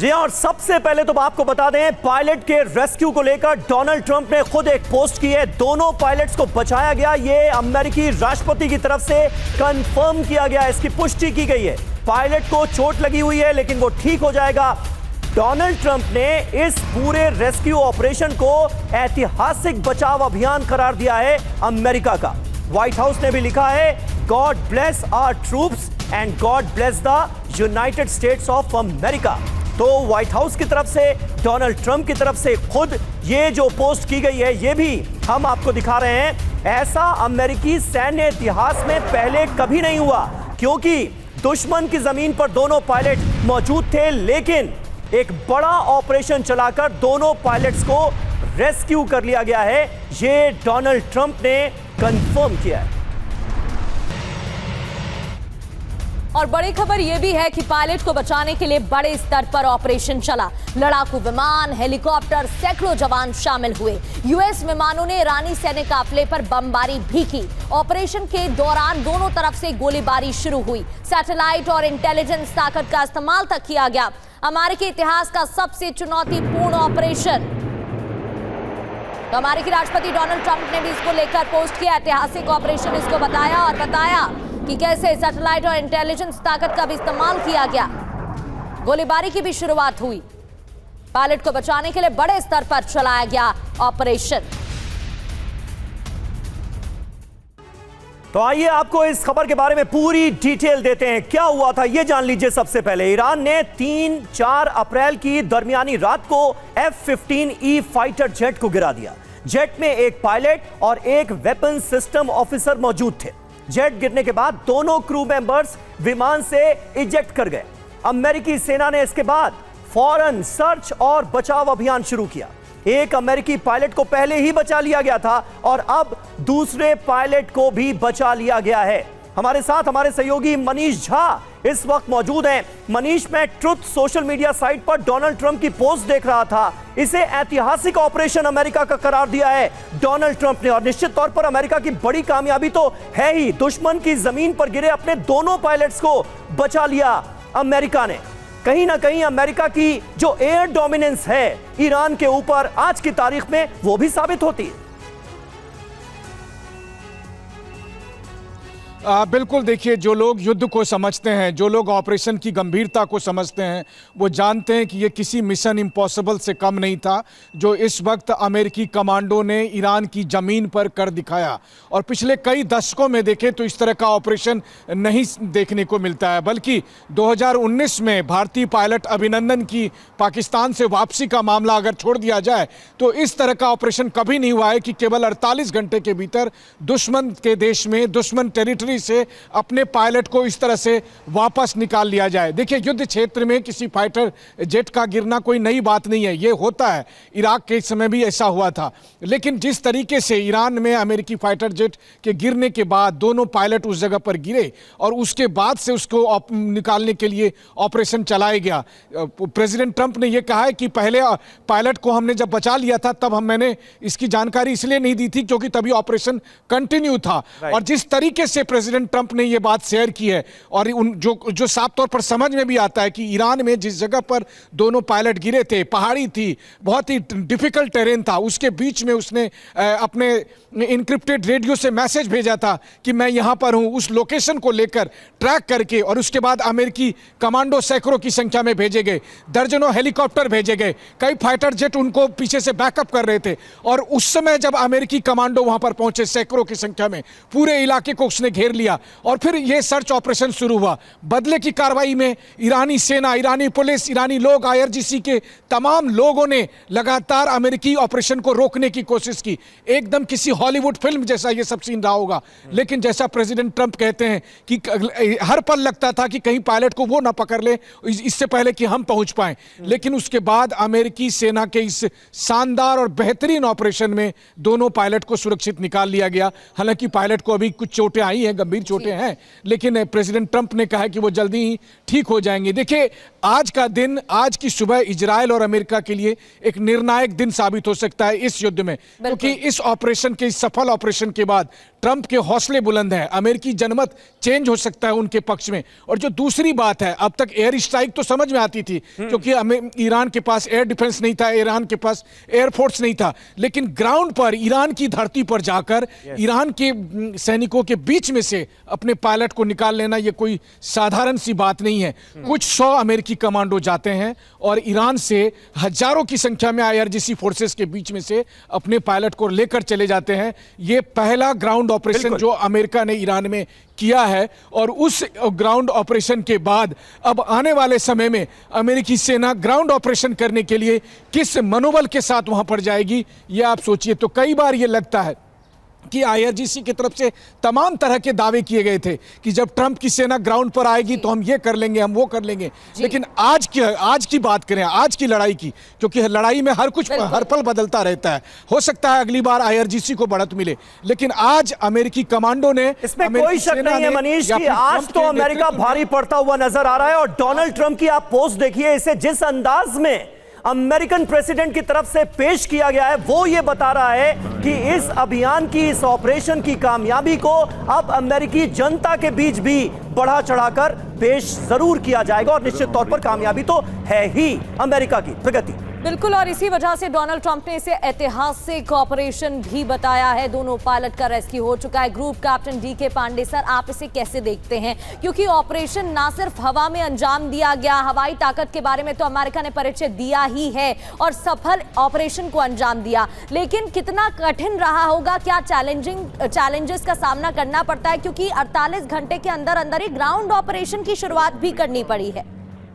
जी और सबसे पहले तो आपको बता दें, पायलट के रेस्क्यू को लेकर डोनाल्ड ट्रंप ने खुद एक पोस्ट की है। दोनों पायलट्स को बचाया गया, ये अमेरिकी राष्ट्रपति की तरफ से कंफर्म किया गया, इसकी पुष्टि की गई है। पायलट को चोट लगी हुई है लेकिन वो ठीक हो जाएगा। डोनाल्ड ट्रंप ने इस पूरे रेस्क्यू ऑपरेशन को ऐतिहासिक बचाव अभियान करार दिया है अमेरिका का। व्हाइट हाउस ने भी लिखा है, God bless our troops and God bless the United States of America. तो व्हाइट हाउस की तरफ से, डोनाल्ड ट्रंप की तरफ से खुद ये जो पोस्ट की गई है, ये भी हम आपको दिखा रहे हैं। ऐसा अमेरिकी सैन्य इतिहास में पहले कभी नहीं हुआ, क्योंकि दुश्मन की जमीन पर दोनों पायलट मौजूद थे, लेकिन एक बड़ा ऑपरेशन चलाकर दोनों पायलट्स को रेस्क्यू कर लिया गया है। ये डोनाल्ड ट्रंप ने कंफर्म किया है। और बड़ी खबर यह भी है कि पायलट को बचाने के लिए बड़े स्तर पर ऑपरेशन चला। लड़ाकू विमान, हेलीकॉप्टर, सैकड़ों जवान शामिल हुए। यूएस विमानों ने ईरानी सैन्य काफिले पर बमबारी भी की। ऑपरेशन के दौरान दोनों तरफ से गोलीबारी शुरू हुई। सैटेलाइट और इंटेलिजेंस ताकत का इस्तेमाल तक किया गया। अमेरिकी इतिहास का सबसे चुनौतीपूर्ण ऑपरेशन। तो अमेरिकी राष्ट्रपति डोनाल्ड ट्रंप ने भी इसको लेकर पोस्ट किया। ऐतिहासिक ऑपरेशन इसको बताया और बताया कि कैसे सैटेलाइट और इंटेलिजेंस ताकत का भी इस्तेमाल किया गया। गोलीबारी की भी शुरुआत हुई। पायलट को बचाने के लिए बड़े स्तर पर चलाया गया ऑपरेशन। तो आइए आपको इस खबर के बारे में पूरी डिटेल देते हैं। क्या हुआ था ये जान लीजिए। सबसे पहले ईरान ने 3-4 अप्रैल की दरमियानी रात को F-15E फाइटर जेट को गिरा दिया। जेट में एक पायलट और एक वेपन सिस्टम ऑफिसर मौजूद थे। जेट गिरने के बाद दोनों क्रू मेंबर्स विमान से इजेक्ट कर गए। अमेरिकी सेना ने इसके बाद फौरन सर्च और बचाव अभियान शुरू किया। एक अमेरिकी पायलट को पहले ही बचा लिया गया था और अब दूसरे पायलट को भी बचा लिया गया है। हमारे साथ हमारे सहयोगी मनीष झा इस वक्त मौजूद हैं। मनीष, मैं ट्रुथ सोशल मीडिया साइट पर डोनाल्ड ट्रंप की पोस्ट देख रहा था। इसे ऐतिहासिक ऑपरेशन अमेरिका का करार दिया है डोनाल्ड ट्रंप ने, और निश्चित तौर पर अमेरिका की बड़ी कामयाबी तो है ही। दुश्मन की जमीन पर गिरे अपने दोनों पायलट्स को बचा लिया अमेरिका ने। कहीं ना कहीं अमेरिका की जो एयर डोमिनेंस है ईरान के ऊपर आज की तारीख में, वो भी साबित होती है। बिल्कुल, देखिए, जो लोग युद्ध को समझते हैं, जो लोग ऑपरेशन की गंभीरता को समझते हैं, वो जानते हैं कि ये किसी मिशन इम्पॉसिबल से कम नहीं था जो इस वक्त अमेरिकी कमांडो ने ईरान की ज़मीन पर कर दिखाया। और पिछले कई दशकों में देखें तो इस तरह का ऑपरेशन नहीं देखने को मिलता है। बल्कि 2019 में भारतीय पायलट अभिनंदन की पाकिस्तान से वापसी का मामला अगर छोड़ दिया जाए तो इस तरह का ऑपरेशन कभी नहीं हुआ है कि केवल 48 घंटे के भीतर दुश्मन के देश में, दुश्मन टेरिटरी से अपने पायलट को इस तरह से वापस निकाल लिया जाए। देखिए, युद्ध क्षेत्र में किसी फाइटर जेट का गिरना कोई नई बात नहीं है, ये होता है। इराक के समय भी ऐसा हुआ था। लेकिन जिस तरीके से ईरान में अमेरिकी फाइटर जेट के गिरने के बाद दोनों पायलट उस जगह पर गिरे और उसके बाद से उसको निकालने के लिए ऑपरेशन चलाया गया। प्रेसिडेंट ट्रंप ने यह कहा है कि पहले पायलट को हमने जब बचा लिया था तब मैंने इसकी जानकारी इसलिए नहीं दी थी क्योंकि तभी ऑपरेशन कंटिन्यू था। और जिस तरीके से प्रेसिडेंट ट्रंप ने यह बात शेयर की है और जो साफ तौर पर समझ में भी आता है कि ईरान में जिस जगह पर दोनों पायलट गिरे थे, पहाड़ी थी, बहुत ही डिफिकल्ट टेरेन था, उसके बीच में उसने अपने इनक्रिप्टेड रेडियो से मैसेज भेजा था कि मैं यहां पर हूं। उस लोकेशन को लेकर ट्रैक करके और उसके बाद अमेरिकी कमांडो सैकड़ों की संख्या में भेजे गए, दर्जनों हेलीकॉप्टर भेजे गए, कई फाइटर जेट उनको पीछे से बैकअप कर रहे थे। और उस समय जब अमेरिकी कमांडो वहां पर पहुंचे सैकड़ों की संख्या में, पूरे इलाके को उसने घेर लिया और फिर यह सर्च ऑपरेशन शुरू हुआ। बदले की कार्रवाई में ईरानी सेना, ईरानी पुलिस, ईरानी लोग, IRGC के तमाम लोगों ने लगातार अमेरिकी ऑपरेशन को रोकने की कोशिश की। एकदम किसी हॉलीवुड फिल्म जैसा यह सब सीन रहा होगा। लेकिन जैसा प्रेसिडेंट ट्रंप कहते हैं कि हर पल लगता था कि कहीं पायलट को वो ना पकड़ ले इससे पहले कि हम पहुंच पाएं। लेकिन उसके बाद अमेरिकी सेना के इस शानदार और बेहतरीन ऑपरेशन में दोनों पायलट को सुरक्षित निकाल लिया गया। हालांकि पायलट को अभी कुछ चोटें आई हैं गंभीर चोटें हैं, लेकिन प्रेसिडेंट ट्रंप ने कहा है कि वो जल्दी ही ठीक हो जाएंगे। देखिए, आज का दिन, आज की सुबह इजराइल और अमेरिका के लिए एक निर्णायक दिन साबित हो सकता है इस युद्ध में, क्योंकि इस ऑपरेशन के, इस सफल ऑपरेशन के बाद ट्रंप के हौसले बुलंद हैं, अमेरिकी जनमत चेंज हो सकता है उनके पक्ष में। और जो दूसरी बात है, अब तक एयर स्ट्राइक तो समझ में आती थी क्योंकि ईरान के पास एयर डिफेंस नहीं था, ईरान के पास एयरफोर्स नहीं था, लेकिन ग्राउंड पर, ईरान की धरती पर जाकर ईरान के सैनिकों के बीच में से अपने पायलट को निकाल लेना, यह कोई साधारण सी बात नहीं है। कुछ 100 अमेरिकी कमांडो जाते हैं और ईरान से हजारों की संख्या में आईआरजीसी फोर्सेस के बीच में से अपने पायलट को लेकर चले जाते हैं। यह पहला ग्राउंड ऑपरेशन जो अमेरिका ने ईरान में किया है, और उस ग्राउंड ऑपरेशन के बाद अब आने वाले समय में अमेरिकी सेना ग्राउंड ऑपरेशन करने के लिए किस मनोबल के साथ वहां पर जाएगी, यह आप सोचिए। तो कई बार यह लगता है कि आईआरजीसी की तरफ से तमाम तरह के दावे किए गए थे कि जब ट्रंप की सेना ग्राउंड पर आएगी तो हम ये कर लेंगे, हम वो कर लेंगे, लेकिन आज की बात करें, आज की लड़ाई की, क्योंकि लड़ाई में हर कुछ हर पल बदलता रहता है, हो सकता है अगली बार आईआरजीसी को बढ़त मिले, लेकिन आज अमेरिकी कमांडो ने, इसमें कोई शक नहीं है मनीष कि आज तो अमेरिका भारी पड़ता हुआ नजर आ रहा है। और डोनाल्ड ट्रंप की आप पोस्ट देखिए, इसे जिस अंदाज में अमेरिकन प्रेसिडेंट की तरफ से पेश किया गया है, वो ये बता रहा है कि इस अभियान की, इस ऑपरेशन की कामयाबी को अब अमेरिकी जनता के बीच भी बढ़ा चढ़ाकर पेश जरूर किया जाएगा, और निश्चित तौर पर कामयाबी तो है ही अमेरिका की प्रगति। बिल्कुल, और इसी वजह से डोनाल्ड ट्रंप ने इसे ऐतिहासिक ऑपरेशन भी बताया है। दोनों पायलट का रेस्क्यू हो चुका है। Group captain DK Pandey sir, आप इसे कैसे देखते हैं? क्योंकि ऑपरेशन ना सिर्फ हवा में अंजाम दिया गया, हवाई ताकत के बारे में तो अमेरिका ने परिचय दिया ही है और सफल ऑपरेशन को अंजाम दिया, लेकिन कितना कठिन रहा होगा, क्या चैलेंजेस का सामना करना पड़ता है, क्योंकि 48 घंटे के अंदर अंदर ही ग्राउंड ऑपरेशन की शुरुआत भी करनी पड़ी है।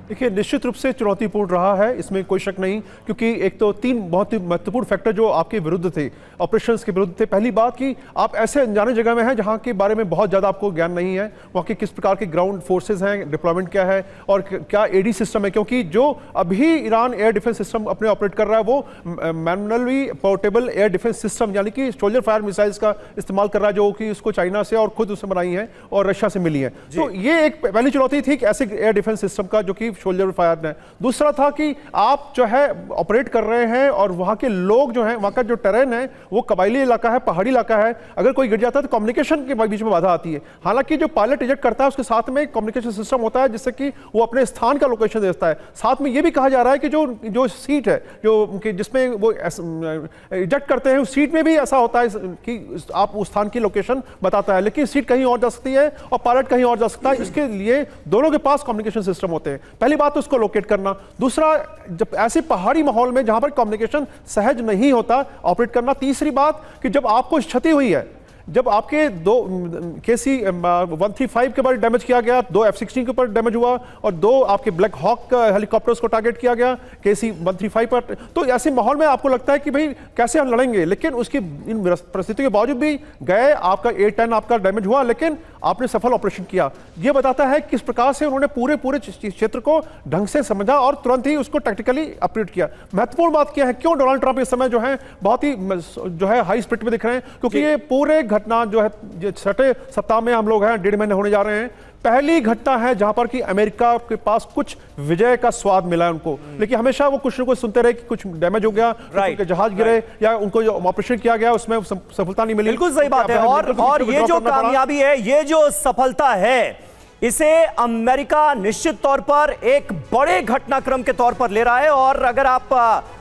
देखिए, निश्चित रूप से चुनौतीपूर्ण रहा है, इसमें कोई शक नहीं, क्योंकि एक तो 3 बहुत ही महत्वपूर्ण फैक्टर जो आपके विरुद्ध थे, ऑपरेशंस के विरुद्ध थे। पहली बात कि आप ऐसे अनजाने जगह में हैं जहां के बारे में बहुत ज़्यादा आपको ज्ञान नहीं है, वहाँ के किस प्रकार के ग्राउंड फोर्सेज हैं, डिप्लॉयमेंट क्या है और क्या एडी सिस्टम है, क्योंकि जो अभी ईरान एयर डिफेंस सिस्टम अपने ऑपरेट कर रहा है वो manually portable air defence system यानी कि सोल्जर फायर मिसाइल्स का इस्तेमाल कर रहा है, जो कि उसको चाइना से और खुद उससे बनाई है और रशिया से मिली है। तो ये एक पहली चुनौती थी कि ऐसे एयर डिफेंस सिस्टम का जो कि सोल्जर फायर ने। दूसरा था कि आप जो है ऑपरेट कर रहे हैं और वहां के लोग जो हैं, वहां का जो टेरेन है वो कबायली इलाका है, पहाड़ी इलाका है, अगर कोई गिर जाता है तो कम्युनिकेशन के बीच में बाधा आती है। हालांकि जो पायलट इजेक्ट करता है उसके साथ में कम्युनिकेशन सिस्टम होता है जिससे कि वो अपने स्थान का लोकेशन देता है। साथ में ये भी कहा जा रहा है कि जो सीट है जो जिसमें वो इजेक्ट करते हैं, उस सीट में भी ऐसा होता है कि आप उस स्थान की लोकेशन बताता है, लेकिन सीट कहीं और जा सकती है और पायलट कहीं और जा सकता है। इसके लिए दोनों के पास कम्युनिकेशन सिस्टम होते हैं। पहली बात तो उसको लोकेट करना, दूसरा जब ऐसे पहाड़ी माहौल में जहां पर कम्युनिकेशन सहज नहीं होता ऑपरेट करना, तीसरी बात कि जब आपको क्षति हुई है, जब आपके 2 KC-135 के ऊपर डैमेज किया गया, 2 F-16 के ऊपर डैमेज हुआ और 2 आपके ब्लैक हॉक हेलीकॉप्टर्स को टारगेट किया गया KC-135 पर, तो ऐसे माहौल में आपको लगता है कि भाई कैसे हम लड़ेंगे, लेकिन उसकी इन परिस्थितियों के बावजूद भी गए, आपका A-10 आपका डैमेज हुआ, लेकिन आपने सफल ऑपरेशन किया। यह बताता है किस प्रकार से उन्होंने पूरे क्षेत्र को ढंग से समझा और तुरंत ही उसको टैक्टिकली ऑपरेट किया। महत्वपूर्ण बात क्या है, क्यों डोनाल्ड ट्रंप इस समय जो है बहुत ही जो है हाई स्पिरिट में दिख रहे हैं, क्योंकि ये पूरे घटना जो है छठे सप्ताह में हम लोग हैं, 1.5 महीने होने जा रहे हैं, पहली घटना है जहां पर कि अमेरिका के पास कुछ विजय का स्वाद मिला है उनको, लेकिन हमेशा वो कुछ न कुछ सुनते रहे कि कुछ डैमेज हो गया, उनके जहाज गिरे या उनको जो ऑपरेशन किया गया उसमें सफलता नहीं मिली। बिल्कुल सही बात है। और ये जो कामयाबी है, ये जो सफलता है, इसे अमेरिका निश्चित तौर पर एक बड़े घटनाक्रम के तौर पर ले रहा है। और अगर आप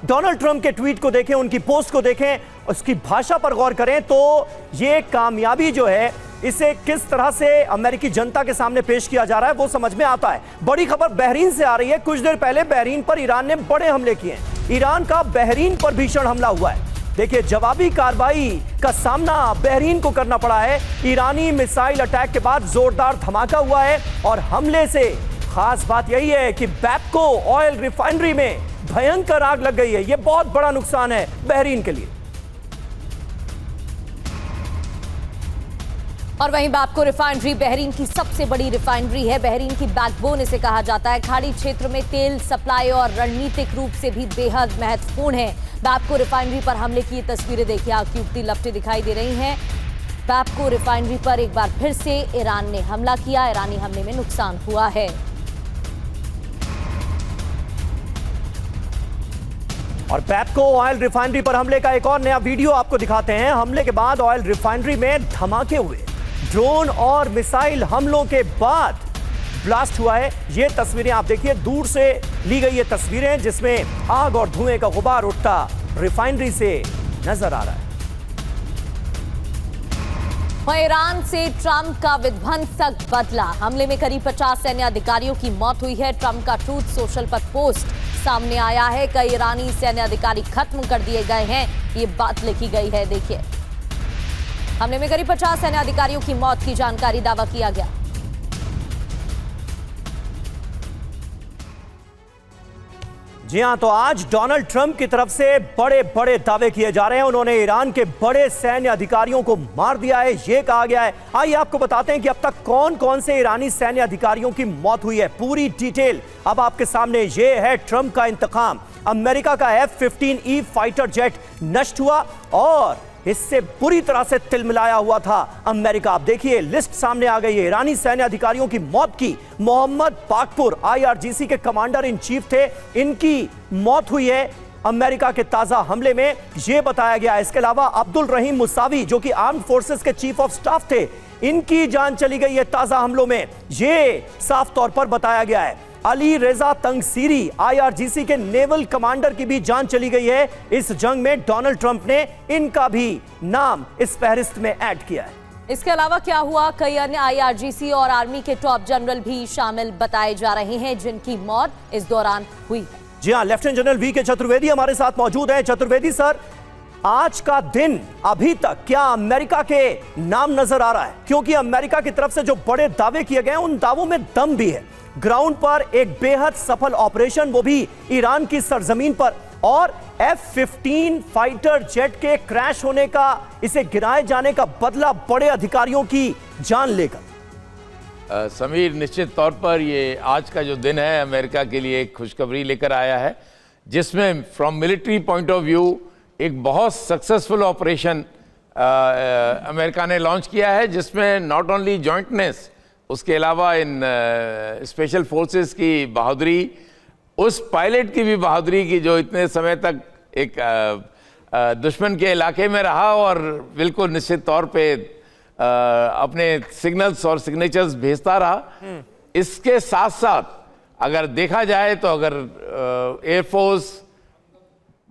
डोनाल्ड ट्रंप के ट्वीट को देखें, उनकी पोस्ट को देखें, उसकी भाषा पर गौर करें, तो ये कामयाबी जो है इसे किस तरह से अमेरिकी जनता के सामने पेश किया जा रहा है वो समझ में आता है। बड़ी खबर बहरीन से आ रही है। कुछ देर पहले बहरीन पर ईरान ने बड़े हमले किए। ईरान का बहरीन पर भीषण हमला हुआ है। देखिए, जवाबी कार्रवाई का सामना बहरीन को करना पड़ा है। ईरानी मिसाइल अटैक के बाद जोरदार धमाका हुआ है और हमले से खास बात यही है कि बैपको ऑयल रिफाइनरी में भयंकर आग लग गई है। यह बहुत बड़ा नुकसान है बहरीन के लिए। और वहीं बैपको रिफाइनरी बहरीन की सबसे बड़ी रिफाइनरी है। बहरीन की बैकबोन इसे कहा जाता है। खाड़ी क्षेत्र में तेल सप्लाई और रणनीतिक रूप से भी बेहद महत्वपूर्ण है। बैपको रिफाइनरी पर हमले की तस्वीरें देखिए, आग की उगती लपटें दिखाई दे रही हैं। बैपको रिफाइनरी पर एक बार फिर से ईरान ने हमला किया। ईरानी हमले में नुकसान हुआ है। और बैपको ऑयल रिफाइनरी पर हमले का एक और नया वीडियो आपको दिखाते हैं। हमले के बाद ऑयल रिफाइनरी में धमाके हुए, ड्रोन और मिसाइल हमलों के बाद ब्लास्ट हुआ है। ये तस्वीरें आप देखिए, दूर से ली गई ये तस्वीरें जिसमें आग और धुएं का गुबार उठता रिफाइनरी से नजर आ रहा है। ईरान से ट्रंप का विध्वंसक बदला। हमले में करीब 50 सैन्य अधिकारियों की मौत हुई है। ट्रंप का ट्रूथ सोशल पर पोस्ट सामने आया है। कई ईरानी सैन्य अधिकारी खत्म कर दिए गए हैं, ये बात लिखी गई है। देखिए, हमले में करीब 50 सैन्य अधिकारियों की मौत की जानकारी दावा किया गया। जी हां, तो आज डोनाल्ड ट्रंप की तरफ से बड़े बड़े दावे किए जा रहे हैं। उन्होंने ईरान के बड़े सैन्य अधिकारियों को मार दिया है, यह कहा गया है। आइए आपको बताते हैं कि अब तक कौन कौन से ईरानी सैन्य अधिकारियों की मौत हुई है। पूरी डिटेल अब आपके सामने। यह है ट्रंप का इंतकाम। अमेरिका का F-15E फाइटर जेट नष्ट हुआ और इससे बुरी तरह से तिलमिलाया हुआ था अमेरिका। आप देखिए, लिस्ट सामने आ गई है। ईरानी सैन्य अधिकारियों की मौत की। मोहम्मद बाकपुर IRGC के कमांडर इन चीफ थे, इनकी मौत हुई है अमेरिका के ताजा हमले में, यह बताया गया। इसके अलावा अब्दुल रहीम मुसावी जो कि आर्म्ड फोर्सेस के चीफ ऑफ स्टाफ थे, इनकी जान चली गई है ताजा हमलों में, यह साफ तौर पर बताया गया है। अली रेजा तंगसीरी IRGC के नेवल कमांडर की भी जान चली गई है इस जंग में। डोनाल्ड ट्रंप ने इनका भी नाम इस फहरिस्त में ऐड किया है। इसके अलावा क्या हुआ, कई अन्य IRGC और आर्मी के टॉप जनरल भी शामिल बताए जा रहे हैं जिनकी मौत इस दौरान हुई है। जी हां, लेफ्टिनेंट जनरल VK चतुर्वेदी हमारे साथ मौजूद हैं। चतुर्वेदी सर, आज का दिन अभी तक क्या अमेरिका के नाम नजर आ रहा है? क्योंकि अमेरिका की तरफ से जो बड़े दावे किए गए हैं उन दावों में दम भी है। ग्राउंड पर एक बेहद सफल ऑपरेशन, वो भी ईरान की सरजमीन पर, और F-15 फाइटर जेट के क्रैश होने का, इसे गिराए जाने का बदला बड़े अधिकारियों की जान लेकर। समीर, निश्चित तौर पर ये आज का जो दिन है अमेरिका के लिए एक खुशखबरी लेकर आया है, जिसमें from military point of view एक बहुत सक्सेसफुल ऑपरेशन अमेरिका ने लॉन्च किया है, जिसमें नॉट ओनली जॉइंटनेस, उसके अलावा इन स्पेशल फोर्सेस की बहादुरी, उस पायलट की भी बहादुरी की जो इतने समय तक एक दुश्मन के इलाके में रहा और बिल्कुल निश्चित तौर पे अपने सिग्नल्स और सिग्नेचर्स भेजता रहा। इसके साथ साथ अगर देखा जाए तो अगर एयरफोर्स,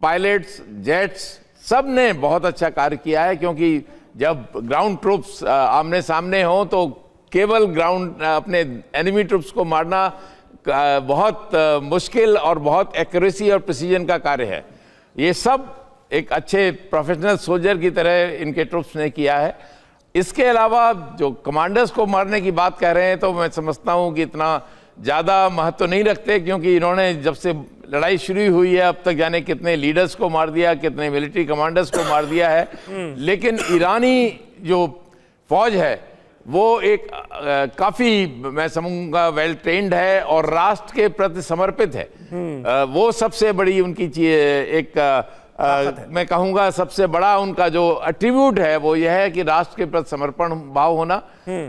पायलट्स, जेट्स सब ने बहुत अच्छा कार्य किया है, क्योंकि जब ग्राउंड ट्रूप्स आमने सामने हो तो केवल ग्राउंड अपने एनिमी ट्रूप्स को मारना बहुत मुश्किल और बहुत एक्यूरेसी और प्रिसीजन का कार्य है। ये सब एक अच्छे प्रोफेशनल सोल्जर की तरह इनके ट्रूप्स ने किया है। इसके अलावा जो कमांडर्स को मारने की बात कह रहे हैं, तो मैं समझता हूँ कि इतना ज़्यादा महत्व नहीं रखते, क्योंकि इन्होंने जब से लड़ाई शुरू हुई है अब तक जाने कितने लीडर्स को मार दिया, कितने मिलिट्री कमांडर्स को मार दिया है। लेकिन ईरानी जो फौज है वो एक काफ़ी, मैं समझूंगा, वेल ट्रेंड है और राष्ट्र के प्रति समर्पित है। वो सबसे बड़ी उनकी एक मैं कहूँगा सबसे बड़ा उनका जो एट्रीब्यूट है वो यह है कि राष्ट्र के प्रति समर्पण भाव होना,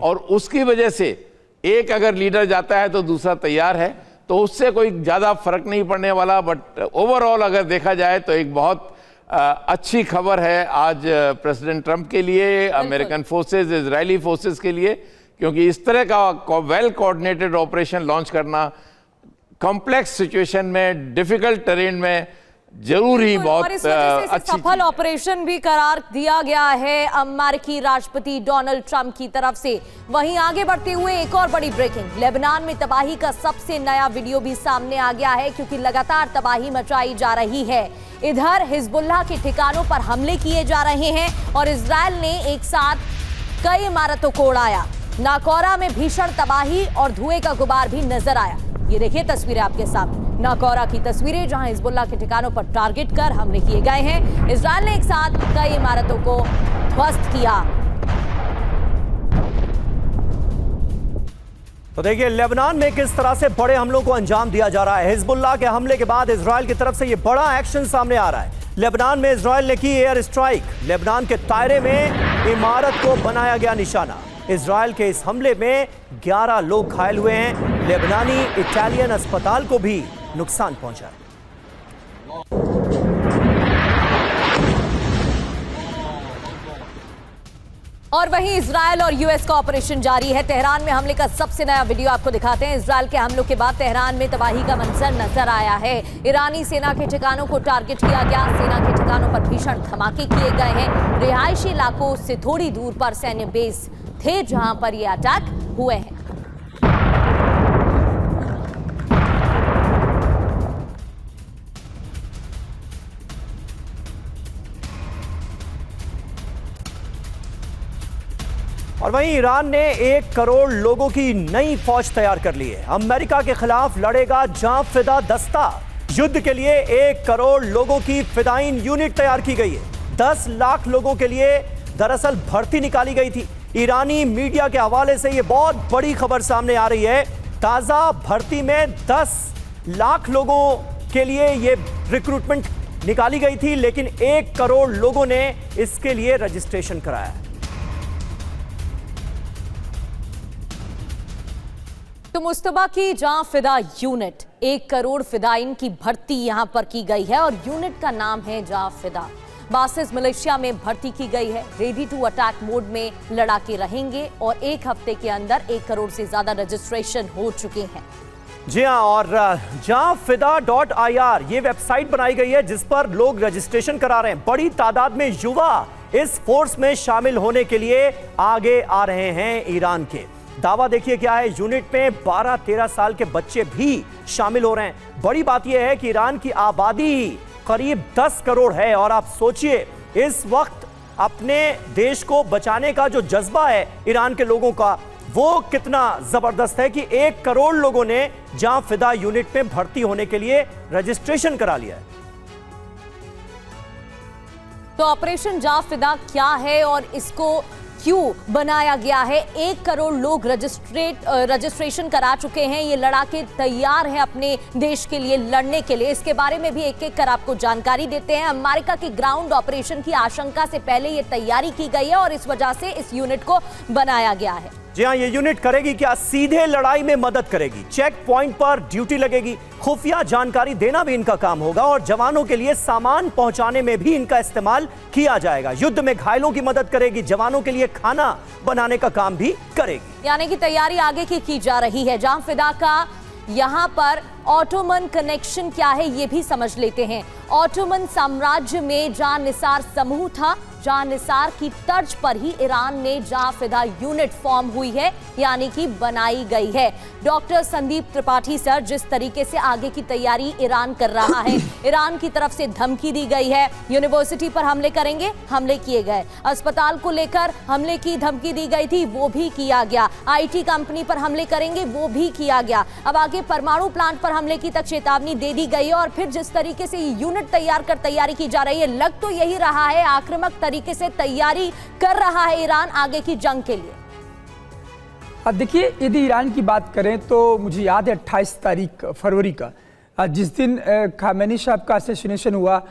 और उसकी वजह से एक अगर लीडर जाता है तो दूसरा तैयार है, तो उससे कोई ज़्यादा फर्क नहीं पड़ने वाला। बट ओवरऑल अगर देखा जाए तो एक बहुत अच्छी खबर है आज प्रेसिडेंट ट्रंप के लिए, अमेरिकन फोर्सेस, इजरायली फोर्सेस के लिए, क्योंकि इस तरह का वेल कोऑर्डिनेटेड ऑपरेशन लॉन्च करना कॉम्प्लेक्स सिचुएशन में, डिफिकल्ट टेरेन में जरूर ही बहुत अच्छी सफल ऑपरेशन भी करार दिया गया है अमेरिकी राष्ट्रपति डोनाल्ड ट्रंप की तरफ से। वहीं आगे बढ़ते हुए एक और बड़ी ब्रेकिंग, लेबनान में तबाही का सबसे नया वीडियो भी सामने आ गया है, क्योंकि लगातार तबाही मचाई जा रही है। इधर हिजबुल्लाह के ठिकानों पर हमले किए जा रहे हैं और इजरायल ने एक साथ कई इमारतों को उड़ाया। नाकौरा में भीषण तबाही और धुएं का गुबार भी नजर आया। ये देखिए तस्वीरें आपके सामने, नाकौरा की तस्वीरें जहां हिजबुल्लाह के ठिकानों पर टारगेट कर हमले किए गए हैं। इजरायल ने एक साथ कई इमारतों को ध्वस्त किया। तो देखिए लेबनान में किस तरह से बड़े हमलों को अंजाम दिया जा रहा है। हिजबुल्लाह के हमले के बाद इजरायल की तरफ से यह बड़ा एक्शन सामने आ रहा है। लेबनान में इजरायल ने की एयर स्ट्राइक। लेबनान के तायरे में इमारत को बनाया गया निशाना। इजराइल के इस हमले में 11 लोग घायल हुए हैं। लेबनानी इटालियन अस्पताल को भी नुकसान पहुंचा। और वहीं इजराइल और यूएस का ऑपरेशन जारी है। तेहरान में हमले का सबसे नया वीडियो आपको दिखाते हैं। इजराइल के हमलों के बाद तेहरान में तबाही का मंजर नजर आया है। ईरानी सेना के ठिकानों को टारगेट किया गया। सेना के ठिकानों पर भीषण धमाके किए गए हैं। रिहायशी इलाकों से थोड़ी दूर पर सैन्य बेस थे जहां पर ये अटैक हुए हैं। और वहीं ईरान ने 1 करोड़ लोगों की नई फौज तैयार कर ली है। अमेरिका के खिलाफ लड़ेगा जां फिदा दस्ता। युद्ध के लिए 1 करोड़ लोगों की फिदाइन यूनिट तैयार की गई है। 10 लाख लोगों के लिए दरअसल भर्ती निकाली गई थी। ईरानी मीडिया के हवाले से यह बहुत बड़ी खबर सामने आ रही है। ताजा भर्ती में 10 लाख लोगों के लिए यह रिक्रूटमेंट निकाली गई थी, लेकिन 1 करोड़ लोगों ने इसके लिए रजिस्ट्रेशन कराया है। तो मुस्तबा की जां फिदा यूनिट 1 करोड़ फिदाइन की भर्ती यहां पर की गई है और यूनिट का नाम है जां फिदा। बासिस मलेशिया में भर्ती की गई है। रेडी टू अटैक मोड में लड़ाके रहेंगे और 1 हफ्ते के अंदर 1 करोड़ से ज्यादा रजिस्ट्रेशन हो चुके हैं। जी हाँ, और jaanfida.ir ये वेबसाइट बनाई गई है जिस पर लोग रजिस्ट्रेशन करा रहे हैं। बड़ी तादाद में युवा इस फोर्स में शामिल होने के लिए आगे आ रहे हैं ईरान के। दावा देखिए क्या है, यूनिट में 12-13 साल के बच्चे भी शामिल हो रहे हैं। बड़ी बात यह है कि ईरान की आबादी करीब 10 करोड़ है और आप सोचिए इस वक्त अपने देश को बचाने का जो जज्बा है ईरान के लोगों का, वो कितना जबरदस्त है कि 1 करोड़ लोगों ने जां फिदा यूनिट में भर्ती होने के लिए रजिस्ट्रेशन करा लिया है। तो ऑपरेशन जां फिदा क्या है और इसको क्यों बनाया गया है? 1 करोड़ लोग रजिस्ट्रेशन करा चुके हैं। ये लड़ाके तैयार हैं अपने देश के लिए लड़ने के लिए। इसके बारे में भी एक-एक कर आपको जानकारी देते हैं। अमेरिका के ग्राउंड ऑपरेशन की आशंका से पहले ये तैयारी की गई है और इस वजह से इस यूनिट को बनाया गया है। जी हाँ, ये यूनिट करेगी क्या? सीधे लड़ाई में मदद करेगी। चेक पॉइंट पर ड्यूटी लगेगी। खुफिया जानकारी देना भी इनका काम होगा और जवानों के लिए सामान पहुंचाने में भी इनका इस्तेमाल किया जाएगा। युद्ध में घायलों की मदद करेगी, जवानों के लिए खाना बनाने का काम भी करेगी। यानी कि तैयारी आगे की जा रही है। जां फिदा का यहाँ पर ऑटोमन कनेक्शन क्या है ये भी समझ लेते हैं। ऑटोमन साम्राज्य में जां निसार समूह था। जां निसार की तर्ज पर ही ईरान में जां फिदा यूनिट फॉर्म हुई है, यानी कि बनाई गई है। डॉक्टर संदीप त्रिपाठी सर, जिस तरीके से आगे की तैयारी ईरान कर रहा है, ईरान की तरफ से धमकी दी गई है, यूनिवर्सिटी पर हमले करेंगे, हमले किए गए। अस्पताल को लेकर हमले की धमकी दी गई थी, वो भी किया गया। IT कंपनी पर हमले करेंगे, वो भी किया गया। अब आगे परमाणु प्लांट पर हमले की तक चेतावनी दे दी गई है और फिर जिस तरीके से यूनिट तैयार कर तैयारी की जा रही है, लग तो यही रहा है आक्रामक तरीके से तैयारी कर रहा है ईरान आगे की जंग के लिए। अब देखिए, यदि ईरान की बात करें तो मुझे याद है 28 फरवरी का जिस दिन खामेनी साहब का असैसिनेशन हुआ,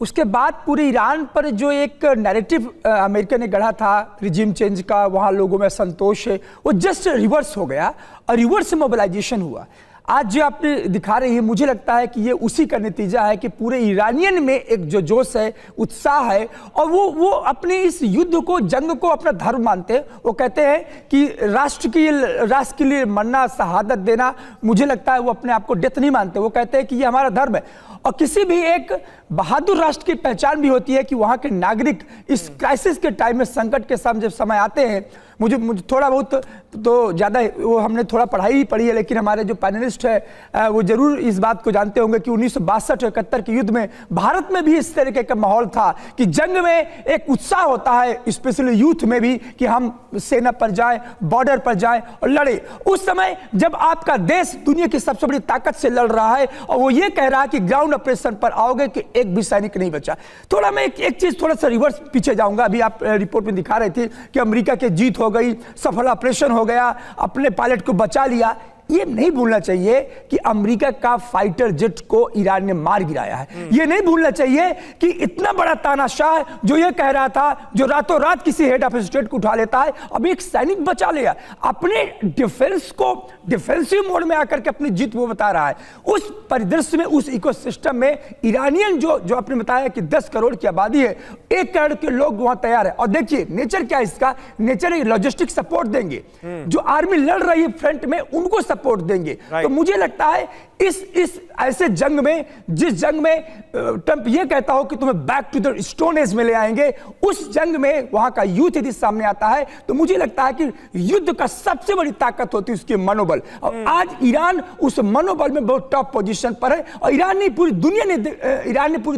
उसके बाद पूरे ईरान पर जो एक नैरेटिव अमेरिका ने गढ़ा था रिजीम चेंज का, वहाँ लोगों में संतोष है, वो जस्ट रिवर्स हो गया और रिवर्स मोबिलाइजेशन हुआ। आज जो आपने दिखा रही है, मुझे लगता है कि ये उसी का नतीजा है कि पूरे ईरानियन में एक जो जोश है, उत्साह है और वो अपने इस युद्ध को, जंग को अपना धर्म मानते हैं। वो कहते हैं कि राष्ट्र के लिए मरना, शहादत देना, मुझे लगता है वो अपने आप को डेथ नहीं मानते। वो कहते हैं कि ये हमारा धर्म है और किसी भी एक बहादुर राष्ट्र की पहचान भी होती है कि वहाँ के नागरिक इस क्राइसिस के टाइम में, संकट के जब समय आते हैं, मुझे थोड़ा बहुत तो ज़्यादा वो हमने थोड़ा पढ़ाई ही पढ़ी है, लेकिन हमारे जो पैनलिस्ट है वो जरूर इस बात को जानते होंगे कि 1962-71 के युद्ध में भारत में भी इस तरीके का माहौल था कि जंग में एक उत्साह होता है, स्पेशली यूथ में भी, कि हम सेना पर जाएं, बॉर्डर पर जाएं और लड़े। उस समय जब आपका देश दुनिया की सबसे बड़ी ताकत से लड़ रहा है और वो ये कह रहा है कि ग्राउंड ऑपरेशन पर आओगे कि एक भी सैनिक नहीं बचा। थोड़ा मैं एक चीज थोड़ा सा रिवर्स पीछे जाऊंगा। अभी आप रिपोर्ट में दिखा रहे थे कि अमेरिका की जीत हो गई, सफल ऑपरेशन हो गया, अपने पायलट को बचा लिया। ये नहीं भूलना चाहिए कि अमेरिका का फाइटर जेट को ईरान ने मार गिराया है। ये नहीं भूलना चाहिए कि इतना बड़ा तानाशाह जो ये कह रहा था, जो रातों रात किसी हेड ऑफ स्टेट को उठा लेता है, अब एक सैनिक बचा लिया, अपने डिफेंस को डिफेंसिव मोड में आकर के अपनी जीत वो बता रहा है। उस परिदृश्य में, उस इकोसिस्टम में ईरानियन जो आपने बताया कि 10 करोड़ की आबादी है, 1 करोड़ के लोग वहां तैयार है। और देखिए नेचर क्या है इसका, नेचर लॉजिस्टिक सपोर्ट देंगे, जो आर्मी लड़ रही है फ्रंट में उनको सपोर्ट देंगे। तो मुझे लगता है इस ऐसे जंग में, जिस जंग में ट्रंप ये कहता हो कि तुम्हें back to the stone age में ले आएंगे, उस जंग में वहां का यूथ यदि सामने आता है तो मुझे लगता है कि युद्ध का सबसे बड़ी ताकत होती है उसके मनोबल। और आज ईरान उस मनोबल में बहुत टॉप पोजीशन पर है और ईरान ने पूरी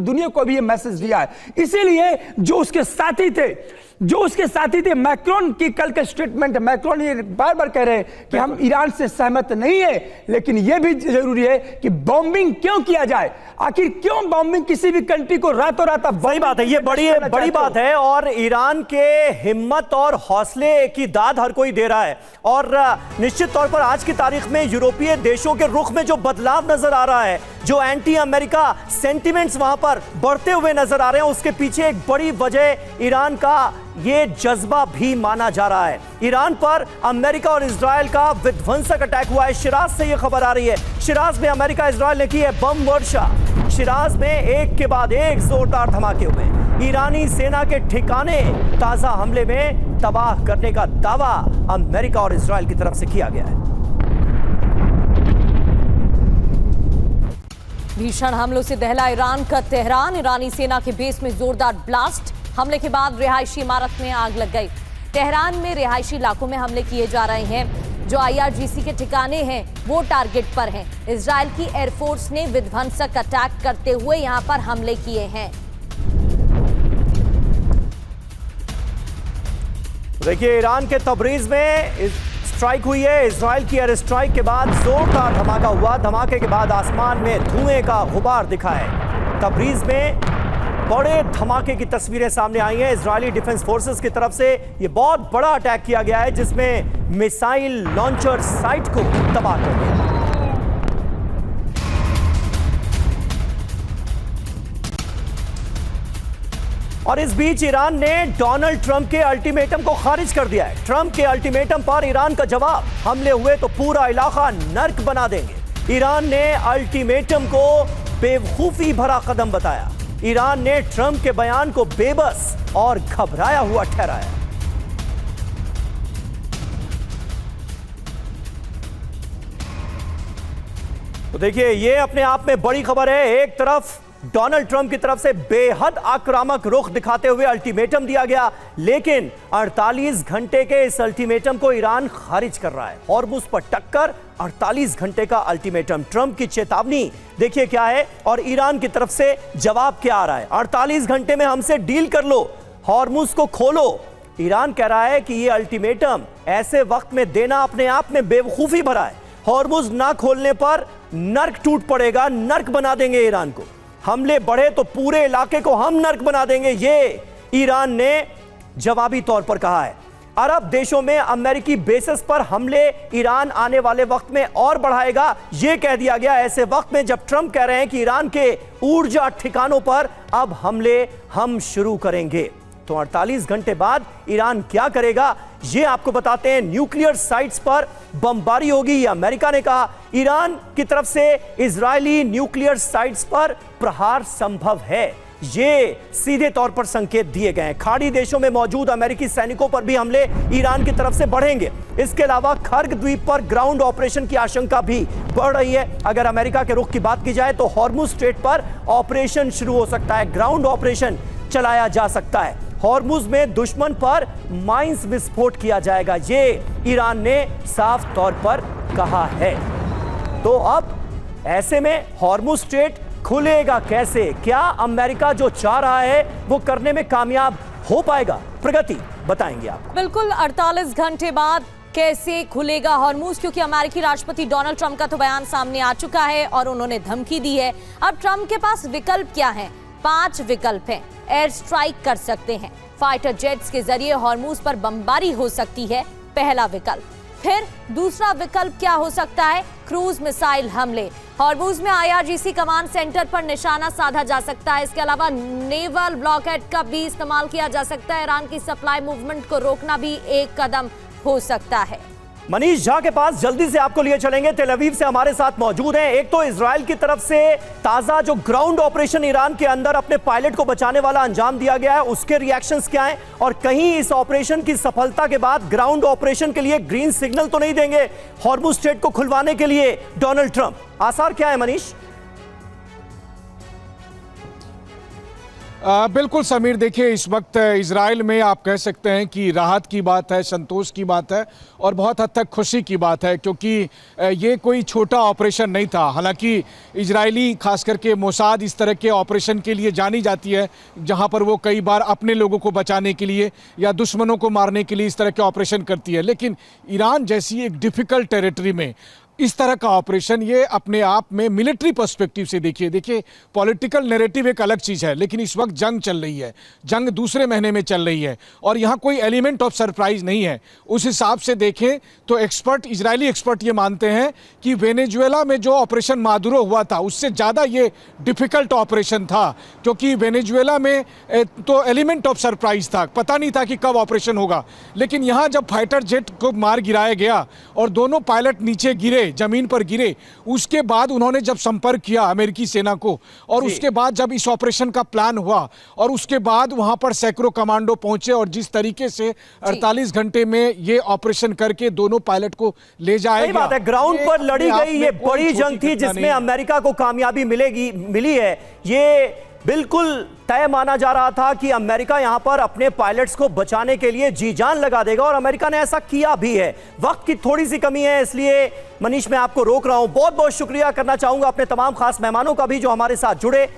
दुनिया को भी ये मैसेज दिया है। इसीलिए जो उसके साथी थे मैक्रोन की कल का स्टेटमेंट, मैक्रोन ये बार बार कह रहे हैं कि हम ईरान से सहमत नहीं है, लेकिन यह भी जरूरी है कि बॉम्बिंग क्यों किया जाए, आखिर क्यों बॉम्बिंग किसी भी कंट्री को रातों रात। वही बात है, ये बड़ी बात है और ईरान के हिम्मत और हौसले की दाद हर कोई दे रहा है। और निश्चित तौर पर आज की तारीख में यूरोपीय देशों के रुख में जो बदलाव नजर आ रहा है, जो एंटी अमेरिका सेंटिमेंट्स वहां पर बढ़ते हुए नजर आ रहे हैं, उसके पीछे एक बड़ी वजह ईरान का ये जज्बा भी माना जा रहा है। ईरान पर अमेरिका और इजराइल का विध्वंसक अटैक हुआ है। शिराज से ये खबर आ रही है, शिराज में अमेरिका इजराइल ने की है बम वर्षा। शिराज में एक के बाद एक जोरदार धमाके हुए। ईरानी सेना के ठिकाने ताजा हमले में तबाह करने का दावा अमेरिका और इजराइल की तरफ से किया गया है। भीषण हमलों से दहला ईरान का तेहरान, ईरानी सेना के बेस में जोरदार ब्लास्ट। हमले के बाद रिहायशी इमारत में आग लग गई। तेहरान में रिहायशी इलाकों में हमले किए जा रहे हैं। जो IRGC के ठिकाने हैं वो टारगेट पर हैं। इजराइल की एयरफोर्स ने विध्वंसक अटैक करते हुए यहां पर हमले किए हैं। देखिए ईरान के तबरीज में स्ट्राइक हुई है। इजराइल की एयर स्ट्राइक के बाद जोरदार धमाका हुआ। धमाके के बाद आसमान में धुएं का गुबार दिखा है। तबरीज में बड़े धमाके की तस्वीरें सामने आई हैं। इजरायली डिफेंस फोर्सेस की तरफ से यह बहुत बड़ा अटैक किया गया है, जिसमें मिसाइल लॉन्चर साइट को तबाह कर दिया। और इस बीच ईरान ने डोनाल्ड ट्रंप के अल्टीमेटम को खारिज कर दिया है। ट्रंप के अल्टीमेटम पर ईरान का जवाब, हमले हुए तो पूरा इलाका नर्क बना देंगे। ईरान ने अल्टीमेटम को बेवकूफी भरा कदम बताया। ईरान ने ट्रंप के बयान को बेबस और घबराया हुआ ठहराया। तो देखिए ये अपने आप में बड़ी खबर है। एक तरफ डोनाल्ड ट्रंप की तरफ से बेहद आक्रामक रुख दिखाते हुए अल्टीमेटम दिया गया, लेकिन 48 घंटे के इस अल्टीमेटम को ईरान खारिज कर रहा है। हॉर्मुज़ पर टक्कर, 48 घंटे का अल्टीमेटम, ट्रंप की चेतावनी देखिए क्या है और ईरान की तरफ से जवाब क्या आ रहा है। 48 घंटे में हमसे डील कर लो, हॉर्मुज़ को खोलो। ईरान कह रहा है कि यह अल्टीमेटम ऐसे वक्त में देना अपने आप में बेवकूफी भरा है। हॉर्मुज़ ना खोलने पर नर्क टूट पड़ेगा, नर्क बना देंगे ईरान को। हमले बढ़े तो पूरे इलाके को हम नर्क बना देंगे, ये ईरान ने जवाबी तौर पर कहा है। अरब देशों में अमेरिकी बेसिस पर हमले ईरान आने वाले वक्त में और बढ़ाएगा, यह कह दिया गया ऐसे वक्त में जब ट्रंप कह रहे हैं कि ईरान के ऊर्जा ठिकानों पर अब हमले हम शुरू करेंगे। तो 48 घंटे बाद ईरान क्या करेगा ये आपको बताते हैं। न्यूक्लियर साइट्स पर बमबारी होगी, ये अमेरिका ने कहा। ईरान की तरफ से इजरायली न्यूक्लियर साइट्स पर प्रहार संभव है, ये सीधे तौर पर संकेत दिए गए हैं। खाड़ी देशों में मौजूद अमेरिकी सैनिकों पर भी हमले ईरान की तरफ से बढ़ेंगे। इसके अलावा खर्ग द्वीप पर ग्राउंड ऑपरेशन की आशंका भी बढ़ रही है। अगर अमेरिका के रुख की बात की जाए तो हॉर्मुज़ स्ट्रेट पर ऑपरेशन शुरू हो सकता है, ग्राउंड ऑपरेशन चलाया जा सकता है। हॉर्मुज़ में दुश्मन पर माइंस विस्फोट किया जाएगा, ये ईरान ने साफ तौर पर कहा है। तो अब ऐसे में हॉर्मुज़ स्ट्रेट खुलेगा कैसे? क्या अमेरिका जो चाह रहा है वो करने में कामयाब हो पाएगा? प्रगति बताएंगे आप। बिल्कुल, 48 घंटे बाद कैसे खुलेगा हॉर्मुज़, क्योंकि अमेरिकी राष्ट्रपति डोनाल्ड ट्रंप का तो बयान सामने आ चुका है और उन्होंने धमकी दी है। अब ट्रंप के पास विकल्प क्या है? 5 विकल्प हैं। एयर स्ट्राइक कर सकते हैं, फाइटर जेट्स के जरिए हॉर्मुज़ पर बमबारी हो सकती है, पहला विकल्प। फिर दूसरा विकल्प क्या हो सकता है? क्रूज मिसाइल हमले। हॉर्मुज में IRGC कमांड सेंटर पर निशाना साधा जा सकता है। इसके अलावा नेवल ब्लॉकहेड का भी इस्तेमाल किया जा सकता है। ईरान की सप्लाई मूवमेंट को रोकना भी एक कदम हो सकता है। मनीष झा के पास जल्दी से आपको लिए चलेंगे। तेल अवीव से हमारे साथ मौजूद हैं। एक तो इजराइल की तरफ से ताजा जो ग्राउंड ऑपरेशन ईरान के अंदर अपने पायलट को बचाने वाला अंजाम दिया गया है, उसके रिएक्शंस क्या हैं? और कहीं इस ऑपरेशन की सफलता के बाद ग्राउंड ऑपरेशन के लिए ग्रीन सिग्नल तो नहीं देंगे हॉर्मुज स्ट्रेट को खुलवाने के लिए डोनाल्ड ट्रंप? आसार क्या है मनीष? बिल्कुल समीर, देखिए इस वक्त इजराइल में आप कह सकते हैं कि राहत की बात है, संतोष की बात है और बहुत हद तक खुशी की बात है, क्योंकि ये कोई छोटा ऑपरेशन नहीं था। हालांकि इजरायली खास करके मोसाद इस तरह के ऑपरेशन के लिए जानी जाती है, जहां पर वो कई बार अपने लोगों को बचाने के लिए या दुश्मनों को मारने के लिए इस तरह के ऑपरेशन करती है। लेकिन ईरान जैसी एक डिफिकल्ट टेरिटरी में इस तरह का ऑपरेशन, ये अपने आप में मिलिट्री पर्सपेक्टिव से देखिए पॉलिटिकल नैरेटिव एक अलग चीज़ है, लेकिन इस वक्त जंग चल रही है, जंग दूसरे महीने में चल रही है और यहाँ कोई एलिमेंट ऑफ सरप्राइज नहीं है। उस हिसाब से देखें तो इजरायली एक्सपर्ट ये मानते हैं कि वेनेजुएला में जो ऑपरेशन मादुरो हुआ था उससे ज़्यादा ये डिफिकल्ट ऑपरेशन था, क्योंकि वेनेजुएला में तो एलिमेंट ऑफ सरप्राइज था, पता नहीं था कि कब ऑपरेशन होगा। लेकिन यहाँ जब फाइटर जेट को मार गिराया गया और दोनों पायलट नीचे गिरे, जमीन पर गिरे, उसके बाद उन्होंने जब संपर्क किया अमेरिकी सेना को और उसके बाद जब इस ऑपरेशन का प्लान हुआ और उसके बाद वहां पर सैकड़ों कमांडो पहुंचे और जिस तरीके से 48 घंटे में ये ऑपरेशन करके दोनों पायलट को ले जाया गया। बात है, ग्राउंड पर लड़ी गई ये बड़ी जंग थी जिसमें अमेरिका को कामयाबी मिली है। ये बिल्कुल तय माना जा रहा था कि अमेरिका यहां पर अपने पायलट्स को बचाने के लिए जी जान लगा देगा और अमेरिका ने ऐसा किया भी है। वक्त की थोड़ी सी कमी है, इसलिए मनीष मैं आपको रोक रहा हूं। बहुत बहुत शुक्रिया करना चाहूंगा अपने तमाम खास मेहमानों का भी जो हमारे साथ जुड़े।